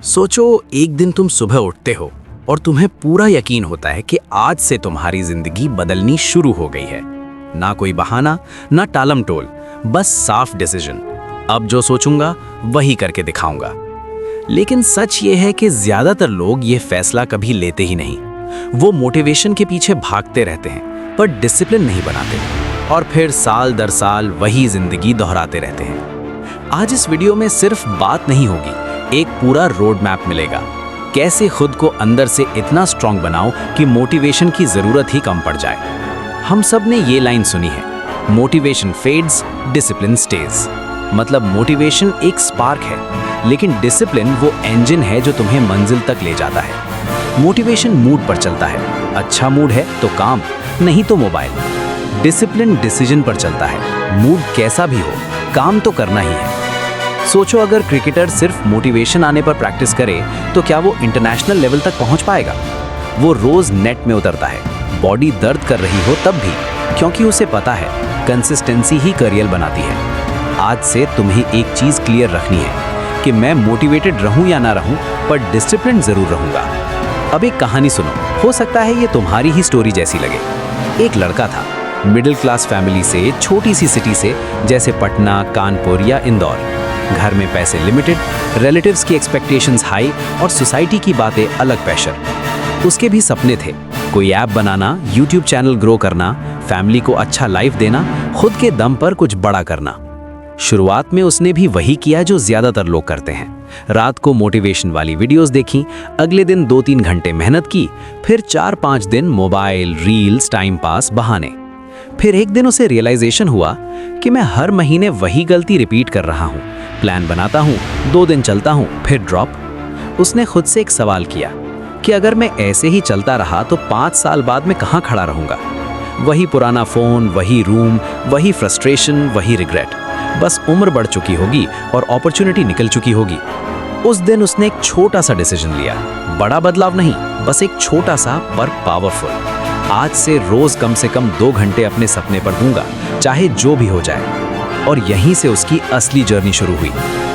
सोचो एक दिन तुम सुबह उठते हो और तुम्हें पूरा यकीन होता है कि आज से तुम्हारी जिंदगी बदलनी शुरू हो गई है। ना कोई बहाना, ना टालम टोल, बस साफ डिसीजन। अब जो सोचूंगा वही करके दिखाऊंगा। लेकिन सच ये है कि ज्यादातर लोग ये फैसला कभी लेते ही नहीं। वो मोटिवेशन के पीछे भागते रहते हैं पर डिसिप्लिन नहीं बनाते और फिर साल दर साल वही जिंदगी दोहराते रहते हैं। आज इस वीडियो में सिर्फ बात नहीं होगी, एक पूरा रोड मैप मिलेगा। कैसे खुद को अंदर से इतना स्ट्रांग बनाओ कि मोटिवेशन की जरूरत ही कम पड़ जाए। हम सब ने ये लाइन सुनी है, मोटिवेशन फेड्स, डिसिप्लिन स्टेज। मतलब मोटिवेशन एक स्पार्क है, लेकिन डिसिप्लिन वो इंजन है जो तुम्हें मंजिल तक ले जाता है। मोटिवेशन मूड पर चलता है, अच्छा मूड है तो काम, नहीं तो मोबाइल। डिसिप्लिन डिसीजन पर चलता है, मूड कैसा भी हो, काम तो करना ही है। सोचो अगर क्रिकेटर सिर्फ मोटिवेशन आने पर प्रैक्टिस करे तो क्या वो इंटरनेशनल लेवल तक पहुंच पाएगा? वो रोज नेट में उतरता है, बॉडी दर्द कर रही हो तब भी, क्योंकि उसे पता है कंसिस्टेंसी ही करियर बनाती है। आज से तुम्हें एक चीज क्लियर रखनी है कि मैं मोटिवेटेड रहूं या ना रहूं, पर डिसिप्लिन जरूर रहूंगा। अब एक कहानी सुनो, हो सकता है ये तुम्हारी ही स्टोरी जैसी लगे। एक लड़का था, मिडिल क्लास फैमिली से, छोटी सी सिटी से, जैसे पटना, कानपुर या इंदौर। घर में पैसे लिमिटेड, रिलेटिव्स की एक्सपेक्टेशंस हाई और सोसाइटी की बातें अलग प्रेशर। उसके भी सपने थे, कोई ऐप बनाना, यूट्यूब चैनल ग्रो करना, फैमिली को अच्छा लाइफ देना, खुद के दम पर कुछ बड़ा करना। शुरुआत में उसने भी वही किया जो ज्यादातर लोग करते हैं। रात को मोटिवेशन वाली वीडियोस देखी, अगले दिन 2-3 घंटे मेहनत की, फिर 4-5 दिन मोबाइल, रील्स, टाइम पास, बहाने। फिर एक दिन उसे रियलाइजेशन हुआ कि मैं हर महीने वही गलती रिपीट कर रहा हूँ। प्लान बनाता हूँ, 2 दिन चलता हूँ, फिर ड्रॉप। उसने खुद से एक सवाल किया कि अगर मैं ऐसे ही चलता रहा तो 5 साल बाद मैं कहाँ खड़ा रहूँगा? वही पुराना फ़ोन, वही रूम, वही फ्रस्ट्रेशन, वही रिग्रेट। बस उम्र बढ़ चुकी होगी और अपॉर्चुनिटी निकल चुकी होगी। उस दिन उसने एक छोटा सा डिसीजन लिया, बड़ा बदलाव नहीं, बस एक छोटा सा पर पावरफुल। आज से रोज कम से कम 2 घंटे अपने सपने पर दूंगा, चाहे जो भी हो जाए। और यहीं से उसकी असली जर्नी शुरू हुई।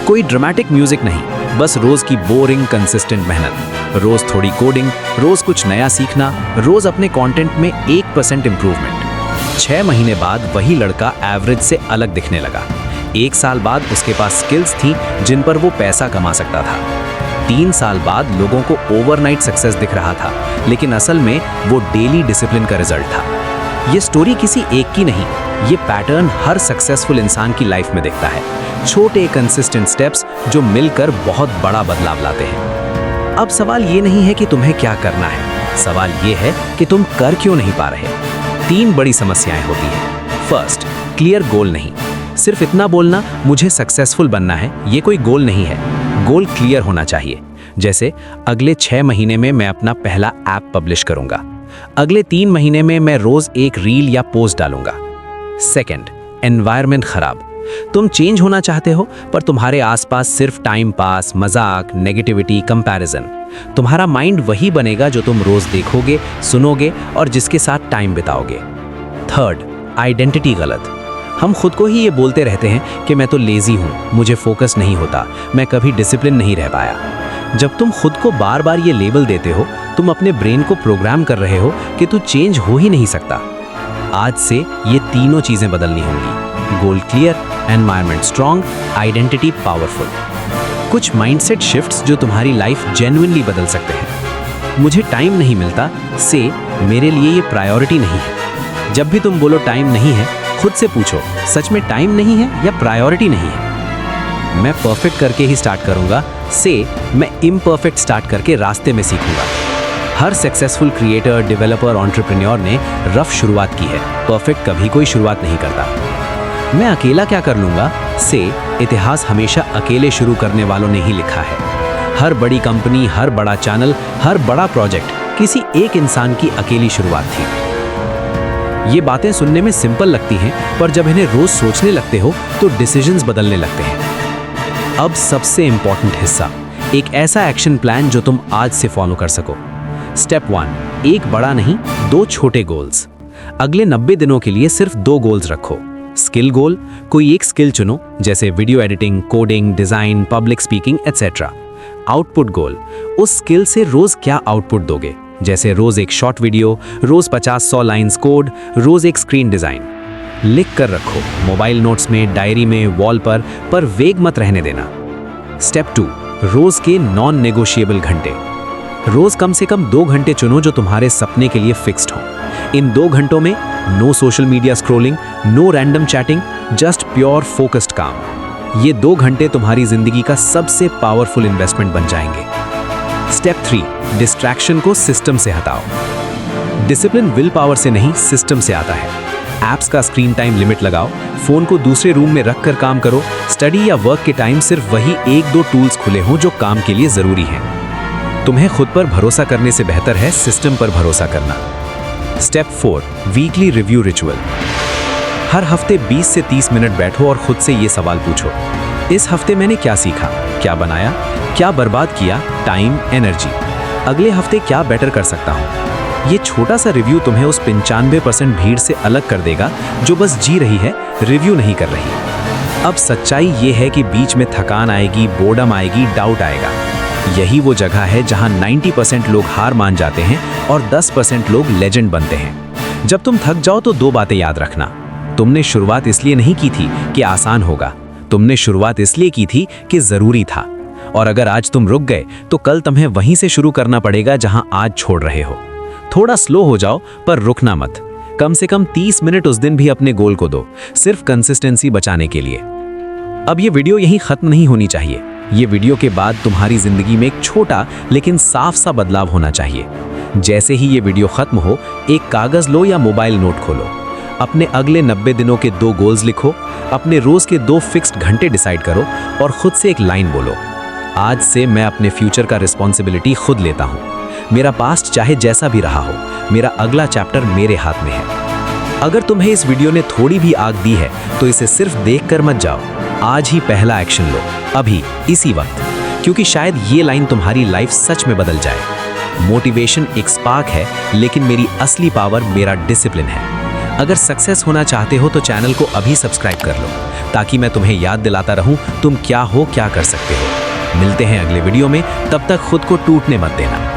कोई ड्रामेटिक म्यूजिक नहीं, बस रोज की बोरिंग कंसिस्टेंट मेहनत। रोज थोड़ी कोडिंग, रोज कुछ नया सीखना, रोज अपने कंटेंट में 1% इंप्रूवमेंट। 6 महीने बाद वही लड़का एवरेज से अलग दिखने लगा। 1 साल बाद उसके पास स्किल्स थी जिन पर वो पैसा कमा सकता था। 3 साल बाद लोगों को ओवरनाइट सक्सेस दिख रहा था, लेकिन असल में वो डेली डिसिप्लिन का रिजल्ट था। ये स्टोरी किसी एक की नहीं, ये पैटर्न हर सक्सेसफुल इंसान की लाइफ में दिखता है। छोटे कंसिस्टेंट स्टेप्स जो मिलकर बहुत बड़ा बदलाव लाते हैं। अब सवाल ये नहीं है कि तुम्हें क्या करना है, सवाल ये है कि तुम कर क्यों नहीं पा रहे। 3 बड़ी समस्याएं होती हैं। फर्स्ट, क्लियर गोल नहीं। सिर्फ इतना बोलना मुझे सक्सेसफुल बनना है, ये कोई गोल नहीं है। गोल क्लियर होना चाहिए। जैसे अगले 6 महीने में मैं अपना पहला ऐप पब्लिश करूंगा, अगले 3 महीने में मैं रोज एक रील या पोस्ट डालूंगा। सेकंड, एनवायरनमेंट खराब। तुम चेंज होना चाहते हो पर तुम्हारे आसपास सिर्फ टाइम पास, मजाक, नेगेटिविटी, कंपैरिजन। तुम्हारा माइंड वही बनेगा जो तुम रोज देखोगे, सुनोगे और जिसके साथ टाइम बिताओगे। थर्ड, आइडेंटिटी गलत। हम खुद को ही ये बोलते रहते हैं कि मैं तो लेजी हूँ, मुझे फोकस नहीं होता, मैं कभी डिसिप्लिन नहीं रह पाया। जब तुम खुद को बार बार ये लेबल देते हो, तुम अपने ब्रेन को प्रोग्राम कर रहे हो कि तू चेंज हो ही नहीं सकता। आज से ये तीनों चीजें बदलनी होंगी। Goal clear, environment strong, identity powerful. कुछ माइंडसेट शिफ्ट्स जो तुम्हारी लाइफ जेन्युइनली बदल सकते हैं। मुझे टाइम नहीं मिलता से मेरे लिए ये प्रायोरिटी नहीं है। जब भी तुम बोलो टाइम नहीं है, खुद से पूछो, सच में टाइम नहीं है या प्रायोरिटी नहीं है? मैं परफेक्ट करके ही स्टार्ट करूंगा से मैं इम्परफेक्ट स्टार्ट करके रास्ते में सीखूंगा। हर सक्सेसफुल क्रिएटर, डेवलपर, एंटरप्रेन्योर ने रफ शुरुआत की है, परफेक्ट कभी कोई शुरुआत नहीं करता। मैं अकेला क्या कर लूंगा से इतिहास हमेशा अकेले शुरू करने वालों ने ही लिखा है। हर बड़ी कंपनी, हर बड़ा चैनल, हर बड़ा प्रोजेक्ट किसी एक इंसान की अकेली शुरुआत थी। ये बातें सुनने में सिंपल लगती हैं, पर जब इन्हें रोज सोचने लगते हो तो डिसीजंस बदलने लगते हैं। अब सबसे इंपॉर्टेंट हिस्सा, एक ऐसा एक्शन प्लान जो तुम आज से फॉलो कर सको। स्टेप 1, एक बड़ा नहीं, 2 छोटे गोल्स। अगले 90 दिनों के लिए सिर्फ 2 गोल्स रखो। स्किल गोल, कोई एक स्किल चुनो, जैसे video editing, coding, design, public speaking etcetera. Output goal, उस स्किल से रोज क्या आउटपुट दोगे, जैसे रोज एक शॉर्ट वीडियो, रोज 50-100 लाइंस कोड, रोज एक स्क्रीन डिजाइन। लिख कर रखो, मोबाइल नोट्स में, डायरी में, वॉल पर वेग मत रहने देना। स्टेप 2, रोज के नॉन नेगोशिएबल घंटे। रोज कम से कम 2 घंटे चुनो जो तुम्हारे सपने के लिए फिक्स्ड हो। इन 2 घंटों में no social media scrolling, no random chatting, just pure focused काम। ये 2 घंटे तुम्हारी जिंदगी का सबसे पावरफुल इन्वेस्टमेंट बन जाएंगे। स्टेप 3, डिस्ट्रैक्शन को सिस्टम से हटाओ। डिसिप्लिन विल पावर से नहीं, सिस्टम से आता है। ऐप्स का स्क्रीन टाइम लिमिट लगाओ, फोन को दूसरे रूम में रखकर काम करो। स्टडी या वर्क के टाइम सिर्फ वही 1-2 टूल्स खुले हों जो काम के लिए जरूरी हैं। तुम्हें खुद पर भरोसा करने से बेहतर है सिस्टम पर भरोसा करना। Step 4, weekly review ritual. हर हफ्ते 20 से 30 मिनट बैठो और खुद से ये सवाल पूछो, इस हफ्ते मैंने क्या सीखा, क्या बनाया, क्या बर्बाद किया, टाइम, एनर्जी। अगले हफ्ते क्या बेटर कर सकता हूँ। ये छोटा सा रिव्यू तुम्हें उस 95% भीड़ से अलग कर देगा जो बस जी रही है, रिव्यू नहीं कर रही। अब सच्चाई ये है कि बीच में थकान आएगी, बोर्डम आएगी, डाउट आएगा। यही वो जगह है जहां 90% लोग हार मान जाते हैं और 10% लोग लेजेंड बनते हैं। जब तुम थक जाओ तो 2 बातें याद रखना। तुमने शुरुआत इसलिए नहीं की थी कि आसान होगा, तुमने शुरुआत इसलिए की थी कि जरूरी था। और अगर आज तुम रुक गए तो कल तुम्हें वहीं से शुरू करना पड़ेगा जहां आज छोड़ रहे हो। थोड़ा स्लो हो जाओ पर रुकना मत। कम से कम 30 मिनट उस दिन भी अपने गोल को दो, सिर्फ कंसिस्टेंसी बचाने के लिए। अब ये वीडियो यहीं खत्म नहीं होनी चाहिए। ये वीडियो के बाद तुम्हारी जिंदगी में एक छोटा लेकिन साफ सा बदलाव होना चाहिए। जैसे ही ये वीडियो खत्म हो, एक कागज लो या मोबाइल नोट खोलो। अपने अगले 90 दिनों के 2 गोल्स लिखो, अपने रोज के 2 फिक्स्ड घंटे डिसाइड करो और खुद से एक लाइन बोलो, आज से मैं अपने फ्यूचर का रिस्पॉन्सिबिलिटी खुद लेता हूँ। मेरा पास्ट चाहे जैसा भी रहा हो, मेरा अगला चैप्टर मेरे हाथ में है। अगर तुम्हें इस वीडियो ने थोड़ी भी आग दी है तो इसे सिर्फ देख कर मत जाओ, आज ही पहला एक्शन लो, अभी इसी वक्त, क्योंकि शायद ये लाइन तुम्हारी लाइफ सच में बदल जाए। मोटिवेशन एक स्पार्क है, लेकिन मेरी असली पावर मेरा डिसिप्लिन है। अगर सक्सेस होना चाहते हो तो चैनल को अभी सब्सक्राइब कर लो, ताकि मैं तुम्हें याद दिलाता रहूं तुम क्या हो, क्या कर सकते हो। मिलते हैं अगले वीडियो में, तब तक खुद को टूटने मत देना।